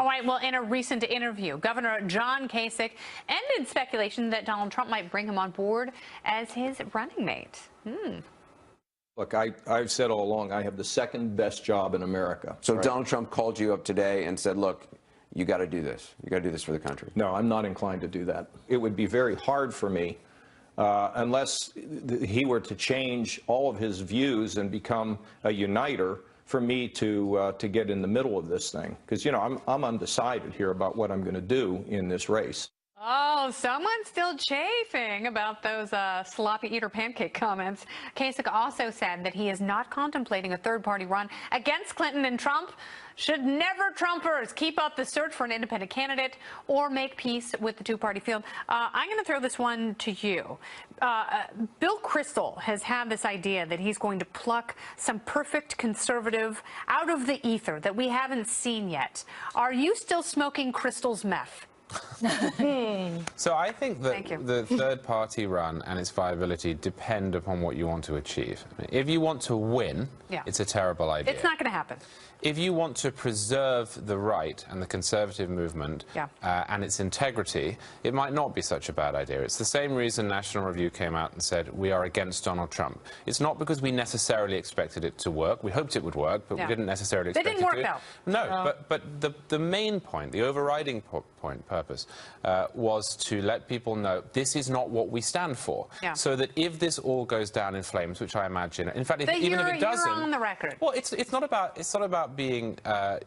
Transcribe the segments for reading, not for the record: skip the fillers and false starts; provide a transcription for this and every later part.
All right, well, in a recent interview, Governor John Kasich ended speculation that Donald Trump might bring him on board as his running mate. Look, I've said all along, I have the second best job in America. So right? Donald Trump called you up today and said, look, you got to do this. You got to do this for the country. No, I'm not inclined to do that. It would be very hard for me unless he were to change all of his views and become a uniter for me to get in the middle of this thing. Because, you know, I'm undecided here about what I'm going to do in this race. Oh, someone's still chafing about those sloppy eater pancake comments. Kasich also said that he is not contemplating a third-party run against Clinton and Trump. Should never Trumpers keep up the search for an independent candidate or make peace with the two-party field. I'm going to throw this one to you. Bill Kristol has had this idea that he's going to pluck some perfect conservative out of the ether that we haven't seen yet. Are you still smoking Kristol's meth? So I think that the third-party run and its viability depend upon what you want to achieve. If you want to win, it's a terrible idea. It's not going to happen. If you want to preserve the right and the conservative movement and its integrity, it might not be such a bad idea. It's the same reason National Review came out and said we are against Donald Trump. It's not because we necessarily expected it to work. We hoped it would work, but we didn't necessarily expect it to. It didn't work, though. No, but the main point, the overriding purpose, was to let people know this is not what we stand for. So that if this all goes down in flames, which I imagine, in fact, even if it doesn't, you're on the record. Well, it's not about being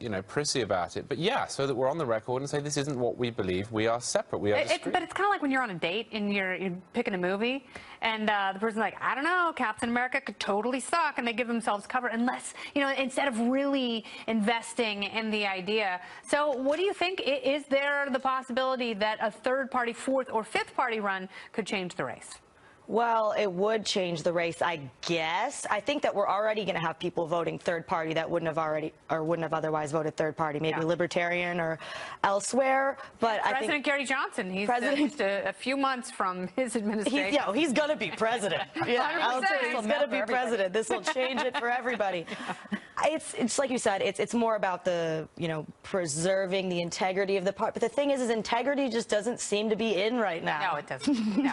you know, prissy about it, but so that we're on the record and say this isn't what we believe. We are separate. We are discreet. But it's kind of like when you're on a date and you're picking a movie, and the person's like, I don't know, Captain America could totally suck, and they give themselves cover unless, you know, instead of really investing in the idea. So what do you think? Is there the possibility that a third-party, fourth, or fifth-party run could change the race? Well, it would change the race, I guess. I think that we're already going to have people voting third party that wouldn't have otherwise voted third party, maybe libertarian or elsewhere. But I think President Gary Johnson, he's just a few months from his administration. He's going to be president. I'll tell you, he's going to be president. This will change it for everybody. It's like you said, it's more about the, you know, preserving the integrity of the party. But the thing is integrity just doesn't seem to be in right now. No, it doesn't. No.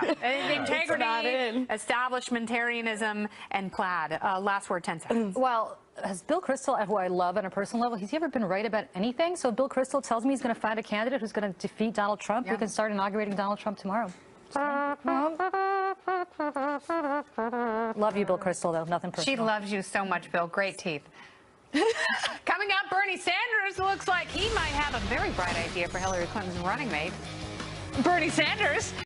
Integrity, establishmentarianism, and plaid. Last word, 10 seconds. Well, has Bill Kristol, who I love on a personal level, has he ever been right about anything? So if Bill Kristol tells me he's going to find a candidate who's going to defeat Donald Trump, we can start inaugurating Donald Trump tomorrow. Love you, Bill Kristol, though. Nothing personal. She loves you so much, Bill. Great teeth. Coming up, Bernie Sanders looks like he might have a very bright idea for Hillary Clinton's running mate. Bernie Sanders.